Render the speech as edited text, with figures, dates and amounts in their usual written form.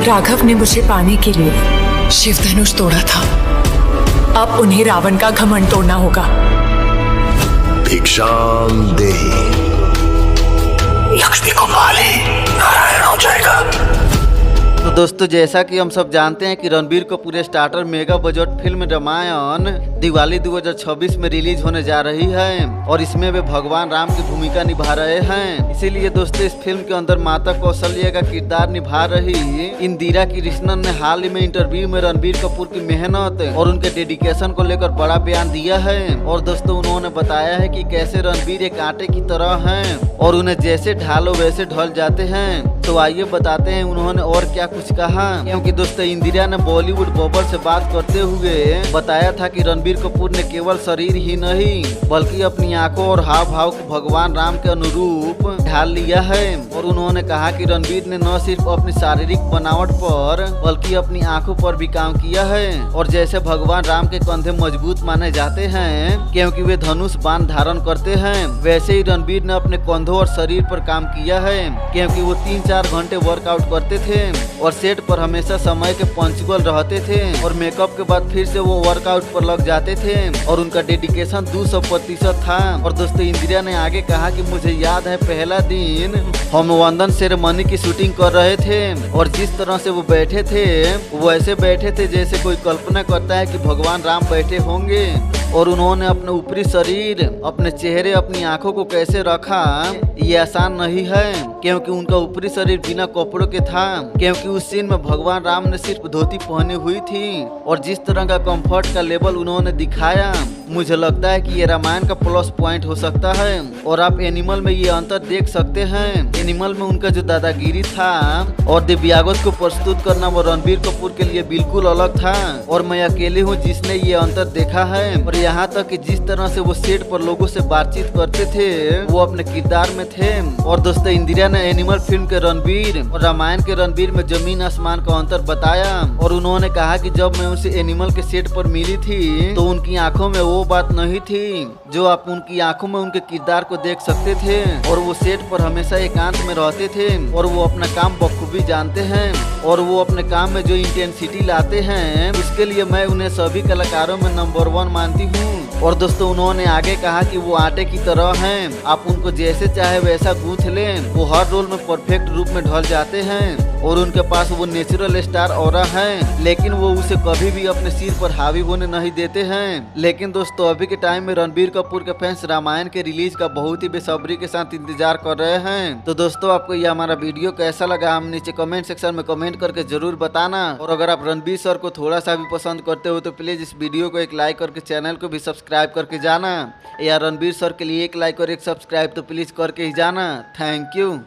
राघव ने मुझे पाने के लिए शिव धनुष तोड़ा था। अब उन्हें रावण का घमंड तोड़ना होगा। भिक्षाम देहि। लक्ष्मी को पाले नारायण हो जाएगा। तो दोस्तों, जैसा कि हम सब जानते हैं कि Ranbir Kapoor starrer mega budget film Ramayana Diwali 2026 में रिलीज होने जा रही है और इसमें वे भगवान राम की भूमिका निभा रहे हैं। इसीलिए दोस्तों, इस फिल्म के अंदर माता कौशल्या का किरदार निभा रही इंदिरा कृष्णन ने हाल ही में इंटरव्यू में रणबीर कपूर की मेहनत और उनके डेडिकेशन को लेकर बड़ा बयान दिया है। और दोस्तों, उन्होंने बताया है कि कैसे रणबीर एक आटे की तरह हैं और उन्हें जैसे ढालो वैसे ढल जाते हैं। तो आइए बताते हैं उन्होंने और क्या कुछ कहा। क्योंकि दोस्तों, इंदिरा ने बॉलीवुड बॉबर से बात करते हुए बताया था कि रणबीर कपूर ने केवल शरीर ही नहीं बल्कि अपनी आंखों और हाव भाव को भगवान राम के अनुरूप ढाल लिया है। और उन्होंने कहा कि रणबीर ने न सिर्फ अपनी शारीरिक बनावट पर बल्कि अपनी आंखों पर भी काम किया है। और जैसे भगवान राम के कंधे मजबूत माने जाते हैं क्योंकि वे धनुष बाण धारण करते हैं, वैसे ही रणबीर ने अपने कंधों और शरीर पर काम किया है क्योंकि वो 3-4 घंटे वर्कआउट करते थे और सेट पर हमेशा समय के पंचुअल रहते थे और मेकअप के बाद फिर से वो वर्कआउट पर लग जाते थे और उनका डेडिकेशन 200% था। और दोस्तों, इंदिरा ने आगे कहा कि मुझे याद है पहला दिन हम वंदन सेरेमनी की शूटिंग कर रहे थे और जिस तरह से वो बैठे थे वो ऐसे बैठे थे जैसे कोई कल्पना करता है कि भगवान राम बैठे होंगे। और उन्होंने अपने ऊपरी शरीर, अपने चेहरे, अपनी आंखों को कैसे रखा ये आसान नहीं है क्योंकि उनका ऊपरी शरीर बिना कपड़ों के था। क्योंकि उस सीन में भगवान राम ने सिर्फ धोती पहनी हुई थी और जिस तरह का कंफर्ट का लेवल उन्होंने दिखाया, मुझे लगता है कि ये रामायण का प्लस पॉइंट हो सकता है। और आप एनिमल में ये अंतर देख सकते हैं। एनिमल में उनका जो दादागिरी था और दिव्यांगों को प्रस्तुत करना वो रणबीर कपूर के लिए बिल्कुल अलग था और मैं अकेले हूँ जिसने ये अंतर देखा है। और यहाँ तक कि जिस तरह से वो सेट पर लोगों से बातचीत करते थे वो अपने किरदार में थे। और दोस्तों, इंदिरा ने एनिमल फिल्म के रणबीर और रामायण के रणबीर में जमीन आसमान का अंतर बताया। और उन्होंने कहा कि जब मैं उनसे एनिमल के सेट पर मिली थी तो उनकी आंखों में वो बात नहीं थी जो आप उनकी आंखों में उनके किरदार को देख सकते थे। और वो सेट पर हमेशा एकांत में रहते थे और वो अपना काम बखूबी जानते हैं और वो अपने काम में जो इंटेंसिटी लाते हैं उसके लिए मैं उन्हें सभी कलाकारों में नंबर 1 मानती हूँ। और दोस्तों, उन्होंने आगे कहा कि वो आटे की तरह हैं, आप उनको जैसे चाहे वैसा गूंथ लें, वो हर रोल में परफेक्ट रूप में ढल जाते हैं और उनके पास वो नेचुरल स्टार ऑरा है, लेकिन वो उसे कभी भी अपने सिर पर हावी होने नहीं देते हैं। लेकिन दोस्तों, अभी के टाइम में रणबीर कपूर के फैंस रामायण के रिलीज का बहुत ही बेसब्री के साथ इंतजार कर रहे हैं। तो दोस्तों, आपको ये हमारा वीडियो कैसा लगा हम नीचे कमेंट सेक्शन में कमेंट करके जरूर बताना। और अगर आप रणबीर सर को थोड़ा सा भी पसंद करते हो तो प्लीज इस वीडियो को एक लाइक करके चैनल को भी सब्सक्राइब करके जाना। या रणबीर सर के लिए एक लाइक और एक सब्सक्राइब तो प्लीज करके ही जाना। Thank you.